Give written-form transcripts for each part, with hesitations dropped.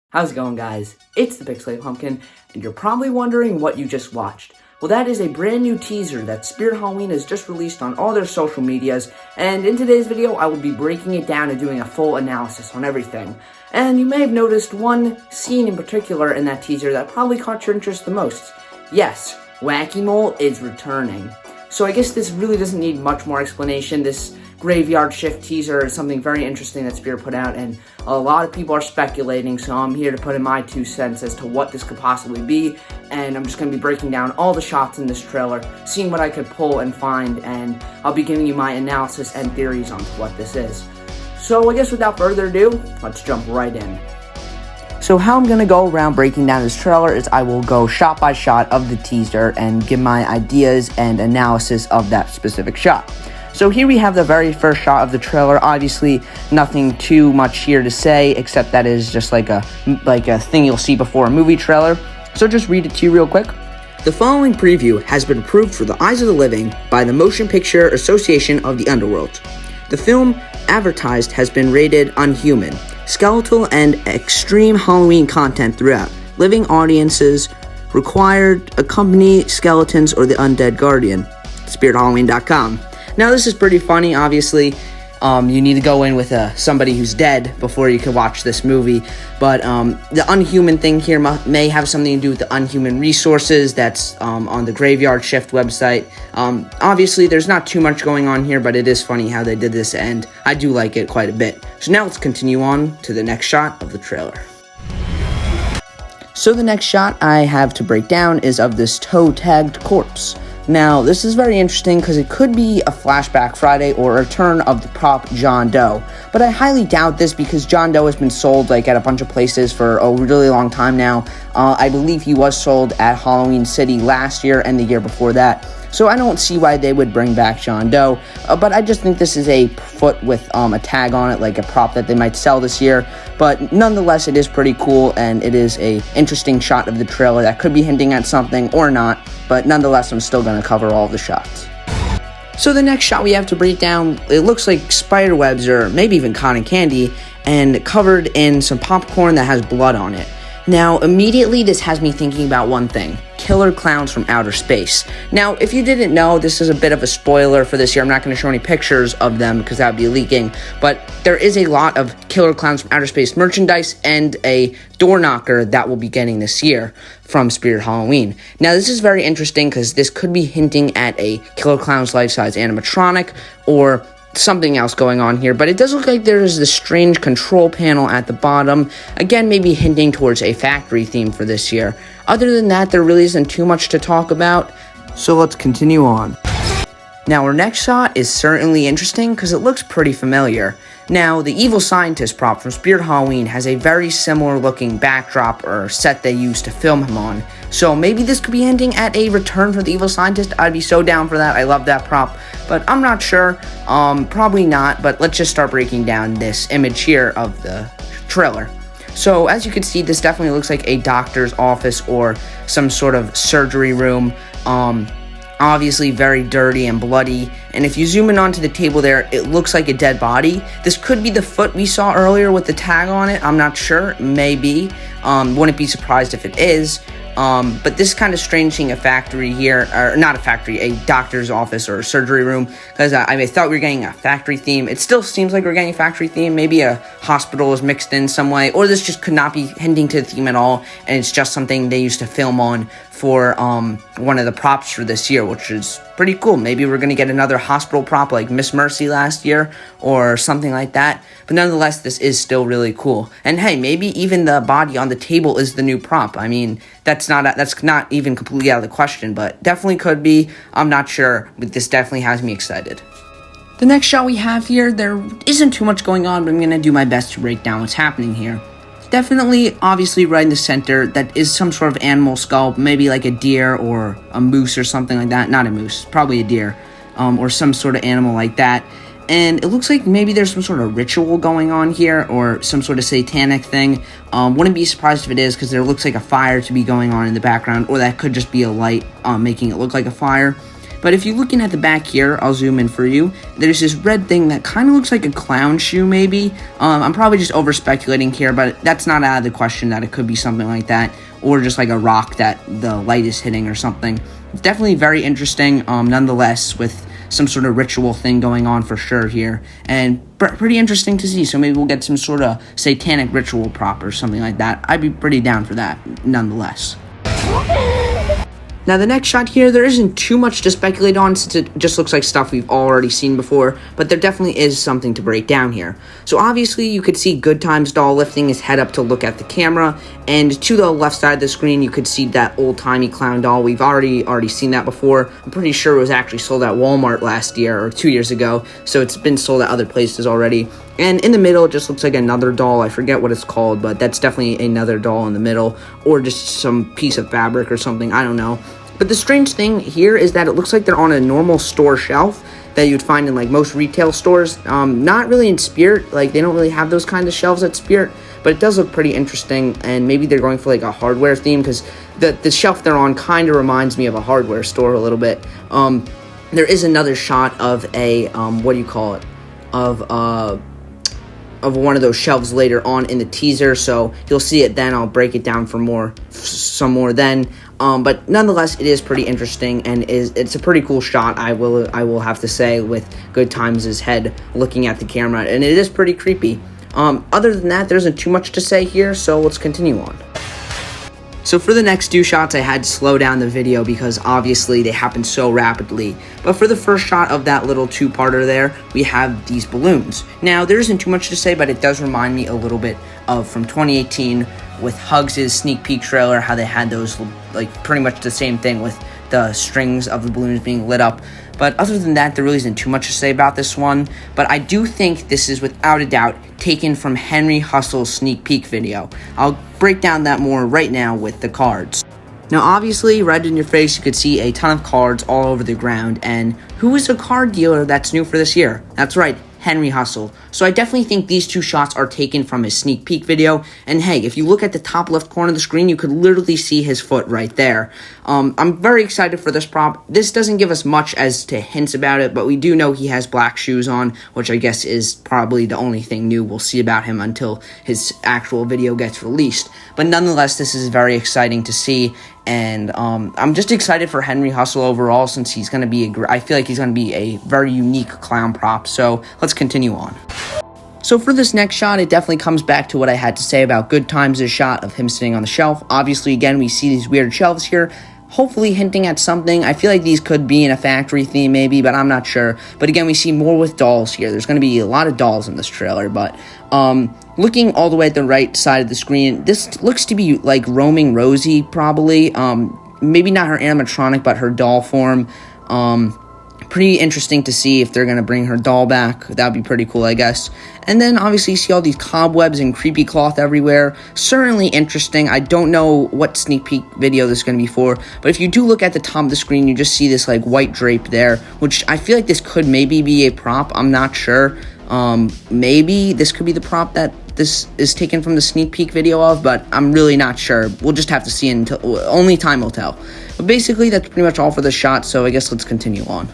How's it going, guys? It's the Pixelated Pumpkin, and you're probably wondering what you just watched. Well, that is a brand new teaser that Spirit Halloween has just released on all their social medias, and in today's video, I will be breaking it down and doing a full analysis on everything. And you may have noticed one scene in particular in that teaser that probably caught your interest the most. Yes, Wacky Mole is returning. So I guess this really doesn't need much more explanation. This graveyard shift teaser is something very interesting that Spirit put out, and a lot of people are speculating, so I'm here to put in my 2 cents as to what this could possibly be, and I'm just going to be breaking down all the shots in this trailer, seeing what I could pull and find, and I'll be giving you my analysis and theories on what this is. So I guess without further ado, let's jump right in. So how I'm going to go around breaking down this trailer is I will go shot by shot of the teaser and give my ideas and analysis of that specific shot. So here we have the very first shot of the trailer. Obviously, nothing too much here to say, except that is just like a thing you'll see before a movie trailer. So just read it to you real quick. The following preview has been approved for the eyes of the living by the Motion Picture Association of the Underworld. The film advertised has been rated unhuman, skeletal, and extreme Halloween content throughout. Living audiences required accompany skeletons or the undead guardian. SpiritHalloween.com. Now, this is pretty funny, obviously. You need to go in with somebody who's dead before you can watch this movie. But the unhuman thing here may have something to do with the unhuman resources that's on the Graveyard Shift website. Obviously, there's not too much going on here, but it is funny how they did this, and I do like it quite a bit. So now let's continue on to the next shot of the trailer. So the next shot I have to break down is of this toe-tagged corpse. Now, this is very interesting because it could be a Flashback Friday or a return of the prop John Doe, but I highly doubt this because John Doe has been sold at a bunch of places for a really long time now. I believe he was sold at Halloween City last year and the year before that, so I don't see why they would bring back John Doe, but I just think this is a foot with a tag on it, like a prop that they might sell this year. But nonetheless, it is pretty cool, and it is a interesting shot of the trailer that could be hinting at something or not, but nonetheless, I'm still going to cover all of the shots. So the next shot we have to break down, it looks like spider webs or maybe even cotton candy, and covered in some popcorn that has blood on it. Now, immediately this has me thinking about one thing: killer clowns from outer space. Now, if you didn't know, this is a bit of a spoiler for this year. I'm not going to show any pictures of them because that would be leaking, but there is a lot of killer clowns from outer space merchandise and a door knocker that we'll be getting this year from Spirit Halloween. Now, this is very interesting because this could be hinting at a Killer Clowns life-size animatronic or something else going on here, but it does look like there is this strange control panel at the bottom, again maybe hinting towards a factory theme for this year. Other than that, there really isn't too much to talk about, so let's continue on. Now, our next shot is certainly interesting because it looks pretty familiar. Now, the evil scientist prop from Spirit Halloween has a very similar looking backdrop or set they used to film him on. So maybe this could be hinting at a return for the evil scientist. I'd be so down for that. I love that prop, but I'm not sure. Probably not, but let's just start breaking down this image here of the trailer. So as you can see, this definitely looks like a doctor's office or some sort of surgery room. Obviously very dirty and bloody, and if you zoom in onto the table there, it looks like a dead body. This could be the foot we saw earlier with the tag on it. I'm not sure. Maybe. Wouldn't be surprised if it is. But this is kind of strange seeing a factory here, or not a factory, a doctor's office or a surgery room, because I thought we were getting a factory theme. It still seems like we're getting a factory theme. Maybe a hospital is mixed in some way, or this just could not be hinting to the theme at all, and it's just something they used to film on for one of the props for this year, which is pretty cool. Maybe we're going to get another hospital prop like Miss Mercy last year or something like that. But nonetheless, this is still really cool. And hey, maybe even the body on the table is the new prop. I mean, that's not even completely out of the question, but definitely could be. I'm not sure, but this definitely has me excited. The next shot we have here, there isn't too much going on, but I'm going to do my best to break down what's happening here. Definitely, obviously, right in the center, that is some sort of animal skull, maybe like a deer or a moose or something like that. Not a moose, probably a deer, or some sort of animal like that. And it looks like maybe there's some sort of ritual going on here, or some sort of satanic thing. Wouldn't be surprised if it is, because there looks like a fire to be going on in the background, or that could just be a light making it look like a fire. But if you're looking at the back here, I'll zoom in for you. There's this red thing that kind of looks like a clown shoe, maybe. I'm probably just over speculating here, but that's not out of the question that it could be something like that, or just like a rock that the light is hitting or something. It's definitely very interesting, nonetheless, with some sort of ritual thing going on for sure here, and pretty interesting to see. So maybe we'll get some sort of satanic ritual prop or something like that. I'd be pretty down for that, nonetheless. Now the next shot here, there isn't too much to speculate on since it just looks like stuff we've already seen before, but there definitely is something to break down here. So obviously you could see Good Times doll lifting his head up to look at the camera, and to the left side of the screen you could see that old-timey clown doll. We've already seen that before. I'm pretty sure it was actually sold at Walmart last year or 2 years ago, so it's been sold at other places already. And in the middle, it just looks like another doll. I forget what it's called, but that's definitely another doll in the middle, or just some piece of fabric or something, I don't know. But the strange thing here is that it looks like they're on a normal store shelf that you'd find in like most retail stores. Not really in Spirit, like they don't really have those kind of shelves at Spirit, but it does look pretty interesting, and maybe they're going for like a hardware theme, because the shelf they're on kind of reminds me of a hardware store a little bit. There is another shot of a, of one of those shelves later on in the teaser, so you'll see it then. I'll break it down for some more then. But nonetheless, it is pretty interesting, and it's a pretty cool shot, I will have to say, with Good Times' head looking at the camera, and it is pretty creepy. Other than that, there isn't too much to say here, so let's continue on. So for the next two shots, I had to slow down the video because obviously they happen so rapidly. But for the first shot of that little two-parter there, we have these balloons. Now, there isn't too much to say, but it does remind me a little bit of from 2018 with Hugs' sneak peek trailer, how they had those, like, pretty much the same thing with the strings of the balloons being lit up. But other than that, there really isn't too much to say about this one. But I do think this is, without a doubt, taken from Henry Hustle's sneak peek video. I'll break down that more right now with the cards. Now, obviously, right in your face, you could see a ton of cards all over the ground. And who is a card dealer that's new for this year? That's right, Henry Hustle. So I definitely think these two shots are taken from his sneak peek video. And hey, if you look at the top left corner of the screen, you could literally see his foot right there. I'm very excited for this prop. This doesn't give us much as to hints about it, but we do know he has black shoes on, which I guess is probably the only thing new we'll see about him until his actual video gets released. But nonetheless, this is very exciting to see. And I'm just excited for Henry Hustle overall, since he's going to be I feel like he's going to be a very unique clown prop. So let's continue on. So for this next shot, it definitely comes back to what I had to say about Good Times' shot of him sitting on the shelf. Obviously, again, we see these weird shelves here, hopefully hinting at something. I feel like these could be in a factory theme maybe, but I'm not sure. But again, we see more with dolls here. There's going to be a lot of dolls in this trailer, but looking all the way at the right side of the screen, this looks to be like Roaming Rosie, probably. Maybe not her animatronic, but her doll form. Pretty interesting to see if they're going to bring her doll back. That would be pretty cool, I guess. And then obviously you see all these cobwebs and creepy cloth everywhere. Certainly interesting. I don't know what sneak peek video this is going to be for, but if you do look at the top of the screen, you just see this like white drape there, which I feel like this could maybe be a prop. I'm not sure. Maybe this could be the prop that this is taken from the sneak peek video of, but I'm really not sure. We'll just have to see until only time will tell. But basically, that's pretty much all for the shot, so I guess let's continue on.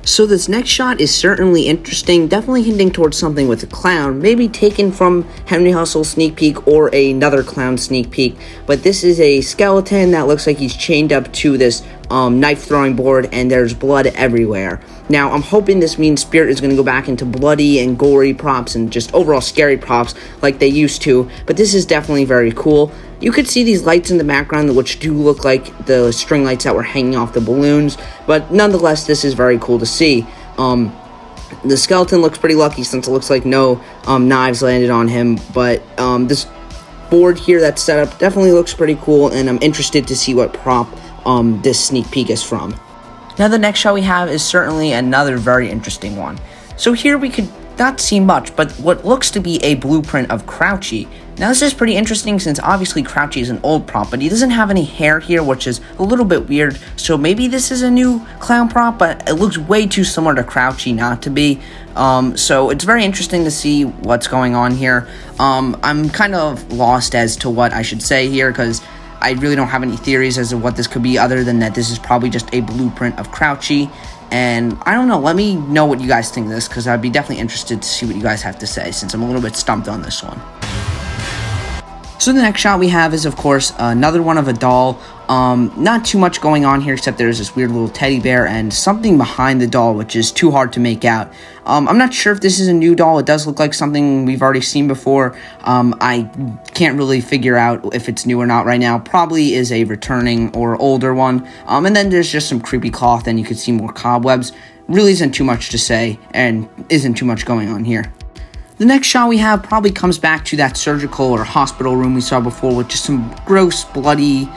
So this next shot is certainly interesting, definitely hinting towards something with a clown, maybe taken from Henry Hustle's sneak peek or another clown sneak peek, but this is a skeleton that looks like he's chained up to this knife throwing board, and there's blood everywhere. Now, I'm hoping this means Spirit is going to go back into bloody and gory props and just overall scary props like they used to, but this is definitely very cool. You could see these lights in the background, which do look like the string lights that were hanging off the balloons, but nonetheless, this is very cool to see. The skeleton looks pretty lucky since it looks like no knives landed on him, but this board here that's set up definitely looks pretty cool, and I'm interested to see what prop this sneak peek is from. Now, the next shot we have is certainly another very interesting one. So here we could not see much, but what looks to be a blueprint of Crouchy. Now, this is pretty interesting since obviously Crouchy is an old prop, but he doesn't have any hair here, which is a little bit weird. So maybe this is a new clown prop, but it looks way too similar to Crouchy not to be. So it's very interesting to see what's going on here. I'm kind of lost as to what I should say here, because I really don't have any theories as to what this could be other than that this is probably just a blueprint of Crouchy. And I don't know, let me know what you guys think of this, because I'd be definitely interested to see what you guys have to say, since I'm a little bit stumped on this one. So the next shot we have is, of course, another one of a doll. Not too much going on here, except there's this weird little teddy bear and something behind the doll, which is too hard to make out. I'm not sure if this is a new doll. It does look like something we've already seen before. I can't really figure out if it's new or not right now. Probably is a returning or older one. And then there's just some creepy cloth, and you can see more cobwebs. Really isn't too much to say, and isn't too much going on here. The next shot we have probably comes back to that surgical or hospital room we saw before, with just some gross, bloody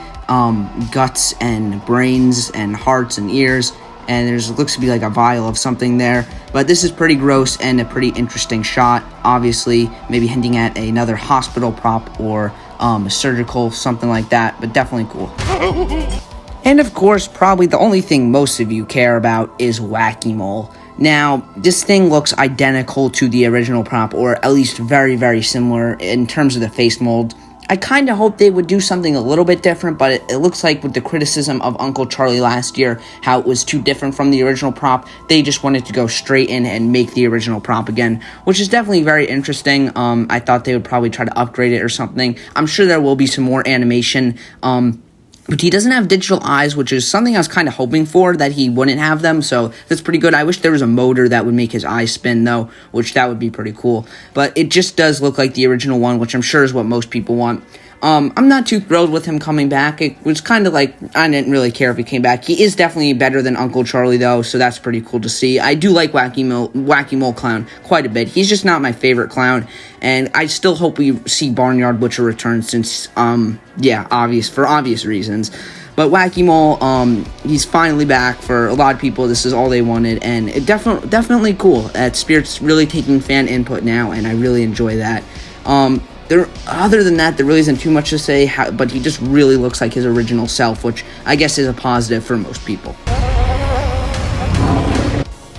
guts and brains and hearts and ears, and there's looks to be like a vial of something there. But this is pretty gross and a pretty interesting shot. Obviously, maybe hinting at another hospital prop or a surgical, something like that, but definitely cool. And of course, probably the only thing most of you care about is Wacky Mole. Now, this thing looks identical to the original prop, or at least very, very similar in terms of the face mold. I kind of hope they would do something a little bit different, but it looks like with the criticism of Uncle Charlie last year, how it was too different from the original prop, they just wanted to go straight in and make the original prop again, which is definitely very interesting. I thought they would probably try to upgrade it or something. I'm sure there will be some more animation, but he doesn't have digital eyes, which is something I was kind of hoping for, that he wouldn't have them, so that's pretty good. I wish there was a motor that would make his eyes spin, though, which that would be pretty cool. But it just does look like the original one, which I'm sure is what most people want. I'm not too thrilled with him coming back. It was kind of like, I didn't really care if he came back. He is definitely better than Uncle Charlie, though, so that's pretty cool to see. I do like Wacky Mole Clown quite a bit. He's just not my favorite clown, and I still hope we see Barnyard Butcher return since, for obvious reasons. But Wacky Mole, he's finally back. For a lot of people, this is all they wanted, and it definitely cool. That Spirit's really taking fan input now, and I really enjoy that. Other than that, there really isn't too much to say, but he just really looks like his original self, which I guess is a positive for most people.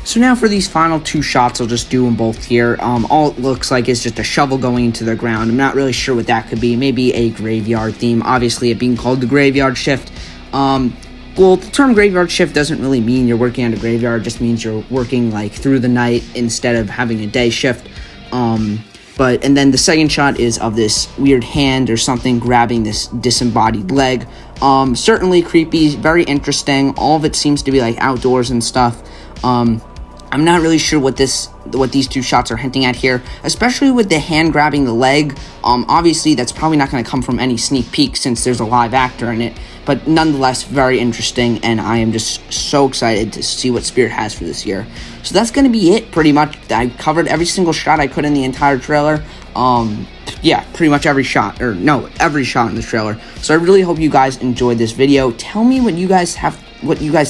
So now for these final two shots, I'll just do them both here. All it looks like is just a shovel going into the ground. I'm not really sure what that could be. Maybe a graveyard theme, obviously it being called the graveyard shift. Well, the term graveyard shift doesn't really mean you're working on a graveyard. It just means you're working like through the night instead of having a day shift. And then the second shot is of this weird hand or something grabbing this disembodied leg. Certainly creepy, very interesting. All of it seems to be like outdoors and stuff. I'm not really sure what these two shots are hinting at here, especially with the hand grabbing the leg. Obviously, that's probably not going to come from any sneak peek since there's a live actor in it, but nonetheless, very interesting, and I am just so excited to see what Spirit has for this year. So that's going to be it, pretty much. I covered every single shot I could in the entire trailer. Pretty much every shot in the trailer. So I really hope you guys enjoyed this video. Tell me what you guys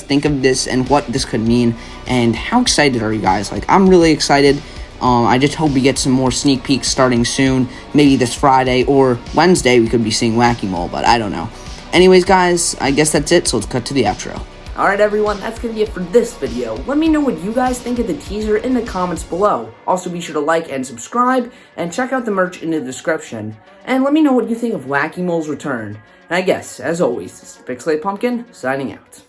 think of this and what this could mean, and how excited are you guys? Like, I'm really excited. I just hope we get some more sneak peeks starting soon. Maybe this Friday or Wednesday we could be seeing Wacky Mole, but I don't know. Anyways, guys, I guess that's it, so let's cut to the outro. Alright everyone, that's going to be it for this video. Let me know what you guys think of the teaser in the comments below. Also be sure to like and subscribe, and check out the merch in the description. And let me know what you think of Wacky Mole's return. And I guess, as always, this is Pixelated Pumpkin, signing out.